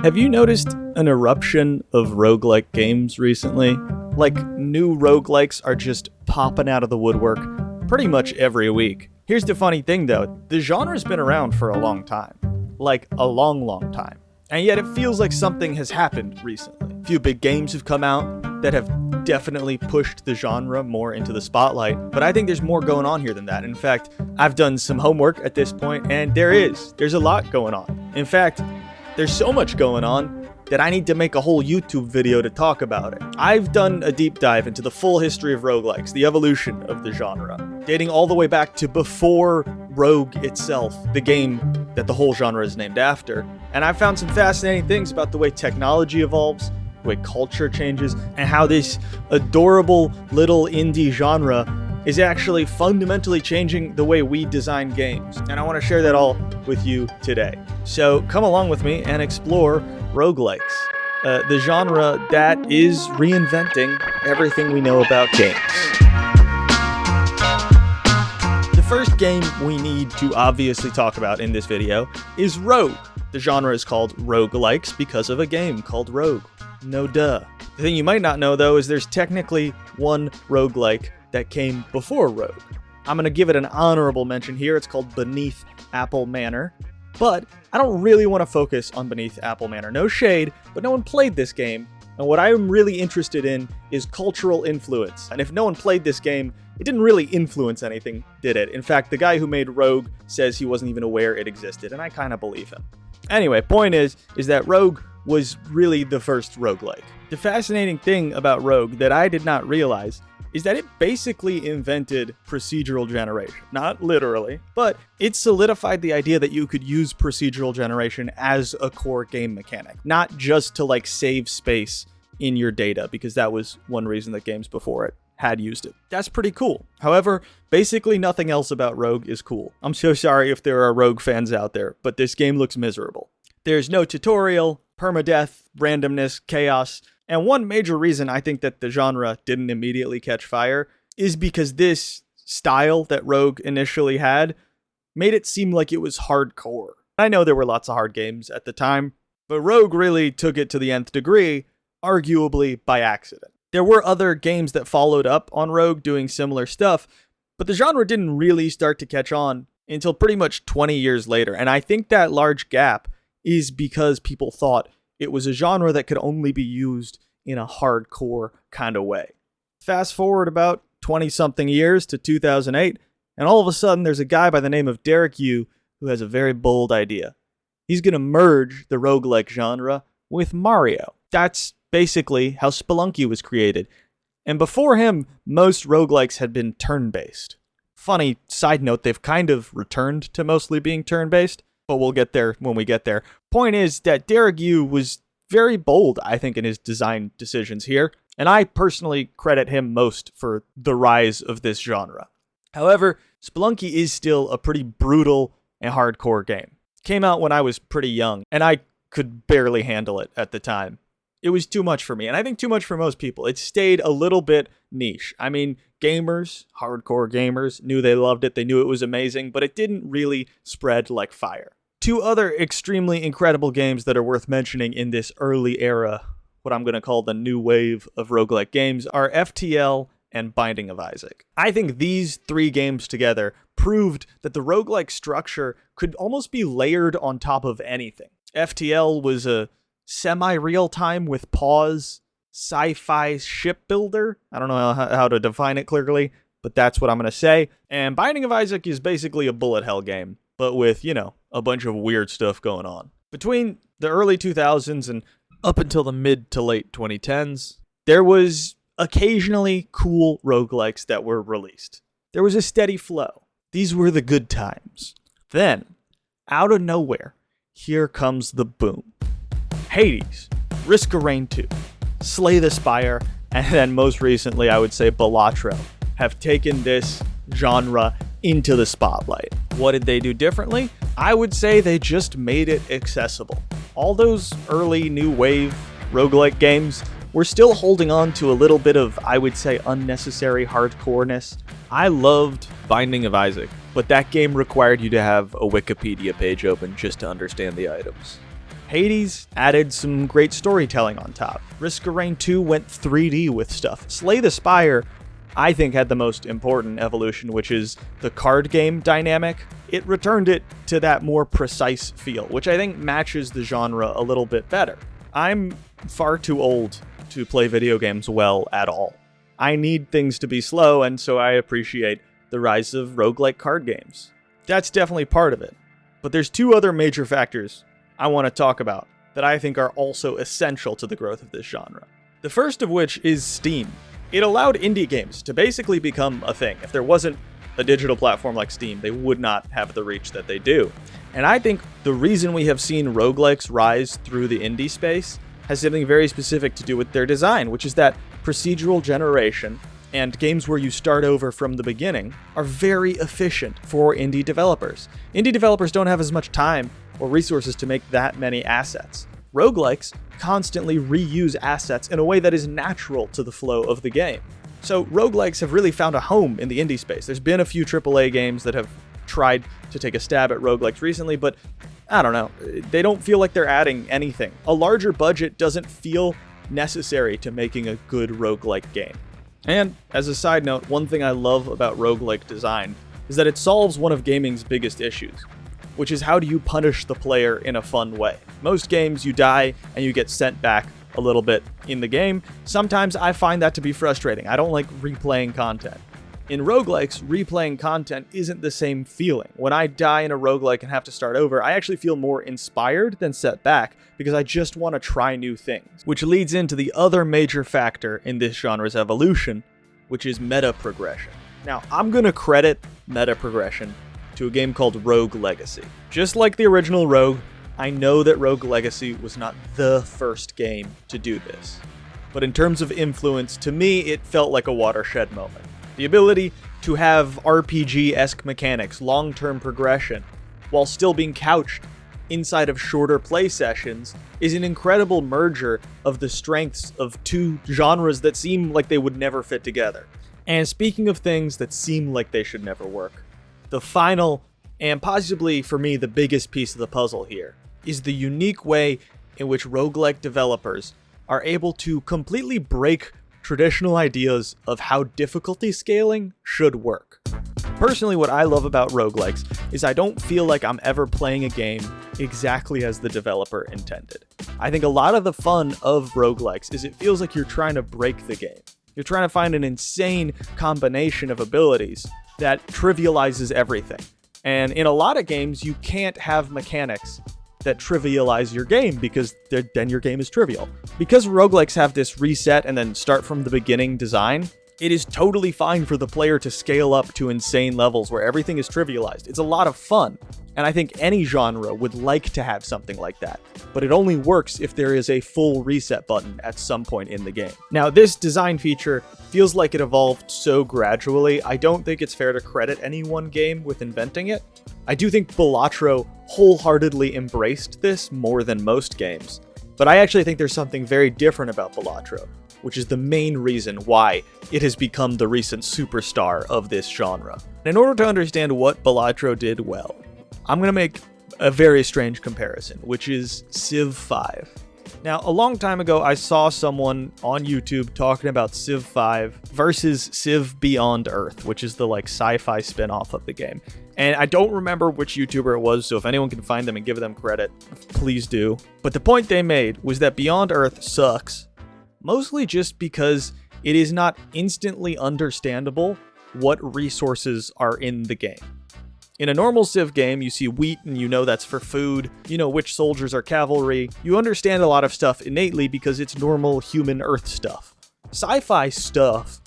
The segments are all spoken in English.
Have you noticed an eruption of roguelike games recently? Like, new roguelikes are just popping out of the woodwork pretty much every week. Here's the funny thing though, the genre's been around for a long time. Like, a long time. And yet it feels like something has happened recently. A few big games have come out that have definitely pushed the genre more into the spotlight, but I think there's more going on here than that. In fact, I've done some homework at this point, and there's a lot going on. In fact, there's so much going on that I need to make a whole YouTube video to talk about it. I've done a deep dive into the full history of roguelikes, the evolution of the genre, dating all the way back to before Rogue itself, the game that the whole genre is named after. And I've found some fascinating things about the way technology evolves, the way culture changes, and how this adorable little indie genre is actually fundamentally changing the way we design games. And I want to share that all with you today. So come along with me and explore roguelikes, the genre that is reinventing everything we know about games. The first game we need to obviously talk about in this video is Rogue. The genre is called Roguelikes because of a game called Rogue. No duh. The thing you might not know though is there's technically one roguelike that came before Rogue. I'm going to give it an honorable mention here. It's called Beneath Apple Manor. But I don't really want to focus on Beneath Apple Manor. No shade, but no one played this game. And what I'm really interested in is cultural influence. And if no one played this game, it didn't really influence anything, did it? In fact, the guy who made Rogue says he wasn't even aware it existed, and I kind of believe him. Anyway, point is that Rogue was really the first roguelike. The fascinating thing about Rogue that I did not realize is that it basically invented procedural generation. Not literally, but it solidified the idea that you could use procedural generation as a core game mechanic, not just to save space in your data, because that was one reason that games before it had used it. That's pretty cool. However, basically nothing else about Rogue is cool. I'm so sorry if there are Rogue fans out there, but this game looks miserable. There's no tutorial, permadeath, randomness, chaos. And one major reason I think that the genre didn't immediately catch fire is because this style that Rogue initially had made it seem like it was hardcore. I know there were lots of hard games at the time, but Rogue really took it to the nth degree, arguably by accident. There were other games that followed up on Rogue doing similar stuff, but the genre didn't really start to catch on until pretty much 20 years later. And I think that large gap is because people thought it was a genre that could only be used in a hardcore kind of way. Fast forward about 20-something years to 2008, and all of a sudden there's a guy by the name of Derek Yu who has a very bold idea. He's going to merge the roguelike genre with Mario. That's basically how Spelunky was created. And before him, most roguelikes had been turn-based. Funny side note, they've kind of returned to mostly being turn-based, but we'll get there when we get there. Point is that Derek Yu was very bold, I think, in his design decisions here, and I personally credit him most for the rise of this genre. However, Spelunky is still a pretty brutal and hardcore game. It came out when I was pretty young, and I could barely handle it at the time. It was too much for me, and I think too much for most people. It stayed a little bit niche. I mean, gamers, hardcore gamers, knew they loved it, they knew it was amazing, but it didn't really spread like fire. Two other extremely incredible games that are worth mentioning in this early era, what I'm going to call the new wave of roguelike games, are FTL and Binding of Isaac. I think these three games together proved that the roguelike structure could almost be layered on top of anything. FTL was a semi-real-time with pause sci-fi shipbuilder. I don't know how to define it clearly, but that's what I'm going to say. And Binding of Isaac is basically a bullet hell game, but with, a bunch of weird stuff going on. Between the early 2000s and up until the mid to late 2010s, there was occasionally cool roguelikes that were released. There was a steady flow. These were the good times. Then, out of nowhere, here comes the boom. Hades, Risk of Rain 2, Slay the Spire, and then most recently, I would say Balatro, have taken this genre into the spotlight. What did they do differently? I would say they just made it accessible. All those early new wave roguelike games were still holding on to a little bit of, I would say, unnecessary hardcoreness. I loved Binding of Isaac, but that game required you to have a Wikipedia page open just to understand the items. Hades added some great storytelling on top. Risk of Rain 2 went 3D with stuff. Slay the Spire, I think, had the most important evolution, which is the card game dynamic. It returned it to that more precise feel, which I think matches the genre a little bit better. I'm far too old to play video games well at all. I need things to be slow, and so I appreciate the rise of roguelike card games. That's definitely part of it. But there's two other major factors I want to talk about that I think are also essential to the growth of this genre. The first of which is Steam. It allowed indie games to basically become a thing. If there wasn't a digital platform like Steam, they would not have the reach that they do. And I think the reason we have seen roguelikes rise through the indie space has something very specific to do with their design, which is that procedural generation and games where you start over from the beginning are very efficient for indie developers. Indie developers don't have as much time or resources to make that many assets. Roguelikes constantly reuse assets in a way that is natural to the flow of the game. So roguelikes have really found a home in the indie space. There's been a few AAA games that have tried to take a stab at roguelikes recently, but I don't know. They don't feel like they're adding anything. A larger budget doesn't feel necessary to making a good roguelike game. And as a side note, one thing I love about roguelike design is that it solves one of gaming's biggest issues, which is how do you punish the player in a fun way. Most games, you die and you get sent back a little bit in the game. Sometimes I find that to be frustrating. I don't like replaying content. In roguelikes, replaying content isn't the same feeling. When I die in a roguelike and have to start over, I actually feel more inspired than set back because I just want to try new things. Which leads into the other major factor in this genre's evolution, which is meta progression. Now, I'm going to credit meta progression to a game called Rogue Legacy. Just like the original Rogue, I know that Rogue Legacy was not the first game to do this. But in terms of influence, to me, it felt like a watershed moment. The ability to have RPG-esque mechanics, long-term progression, while still being couched inside of shorter play sessions, is an incredible merger of the strengths of two genres that seem like they would never fit together. And speaking of things that seem like they should never work, the final, and possibly for me the biggest piece of the puzzle here, is the unique way in which roguelike developers are able to completely break traditional ideas of how difficulty scaling should work. Personally, what I love about roguelikes is I don't feel like I'm ever playing a game exactly as the developer intended. I think a lot of the fun of roguelikes is it feels like you're trying to break the game. You're trying to find an insane combination of abilities that trivializes everything. And in a lot of games, you can't have mechanics that trivialize your game because then your game is trivial. Because roguelikes have this reset and then start from the beginning design, it is totally fine for the player to scale up to insane levels where everything is trivialized. It's a lot of fun. And I think any genre would like to have something like that, but it only works if there is a full reset button at some point in the game. Now, this design feature feels like it evolved so gradually, I don't think it's fair to credit any one game with inventing it. I do think Balatro wholeheartedly embraced this more than most games, but I actually think there's something very different about Balatro, which is the main reason why it has become the recent superstar of this genre. In order to understand what Balatro did well, I'm going to make a very strange comparison, which is Civ 5. Now, a long time ago, I saw someone on YouTube talking about Civ 5 versus Civ Beyond Earth, which is the sci-fi spin-off of the game. And I don't remember which YouTuber it was, so if anyone can find them and give them credit, please do. But the point they made was that Beyond Earth sucks, mostly just because it is not instantly understandable what resources are in the game. In a normal Civ game, you see wheat and you know that's for food, you know which soldiers are cavalry, you understand a lot of stuff innately because it's normal human Earth stuff. Sci-fi stuff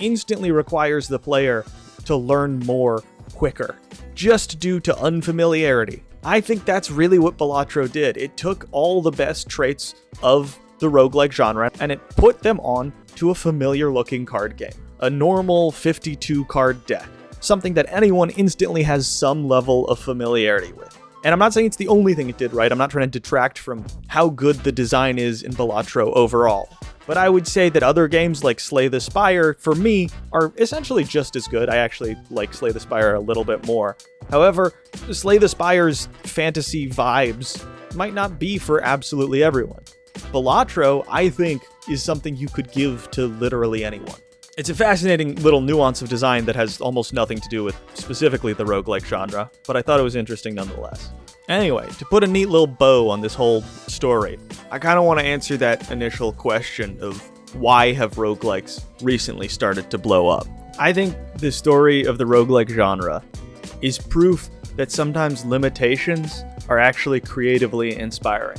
instantly requires the player to learn more quicker, just due to unfamiliarity. I think that's really what Balatro did. It took all the best traits of the roguelike genre and it put them on to a familiar looking card game. A normal 52 card deck. Something that anyone instantly has some level of familiarity with. And I'm not saying it's the only thing it did right. I'm not trying to detract from how good the design is in Balatro overall. But I would say that other games like Slay the Spire, for me, are essentially just as good. I actually like Slay the Spire a little bit more. However, Slay the Spire's fantasy vibes might not be for absolutely everyone. Balatro, I think, is something you could give to literally anyone. It's a fascinating little nuance of design that has almost nothing to do with specifically the roguelike genre, but I thought it was interesting nonetheless. Anyway, to put a neat little bow on this whole story, I kind of want to answer that initial question of why have roguelikes recently started to blow up. I think the story of the roguelike genre is proof that sometimes limitations are actually creatively inspiring.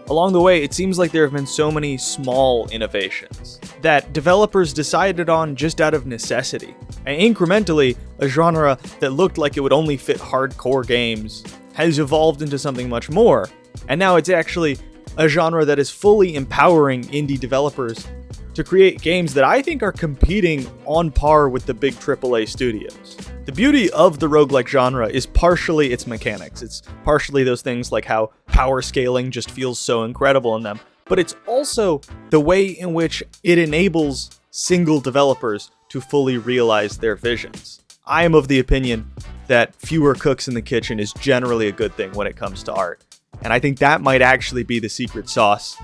Along the way, it seems like there have been so many small innovations that developers decided on just out of necessity. And incrementally, a genre that looked like it would only fit hardcore games has evolved into something much more. And now it's actually a genre that is fully empowering indie developers to create games that I think are competing on par with the big AAA studios. The beauty of the roguelike genre is partially its mechanics. It's partially those things like how power scaling just feels so incredible in them. But it's also the way in which it enables single developers to fully realize their visions. I am of the opinion that fewer cooks in the kitchen is generally a good thing when it comes to art. And I think that might actually be the secret sauce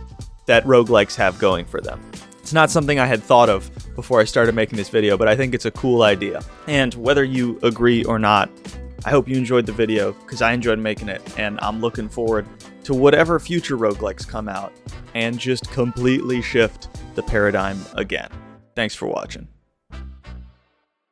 that roguelikes have going for them. It's not something I had thought of before I started making this video, but I think it's a cool idea. And whether you agree or not, I hope you enjoyed the video, because I enjoyed making it, and I'm looking forward to whatever future roguelikes come out and just completely shift the paradigm again. Thanks for watching.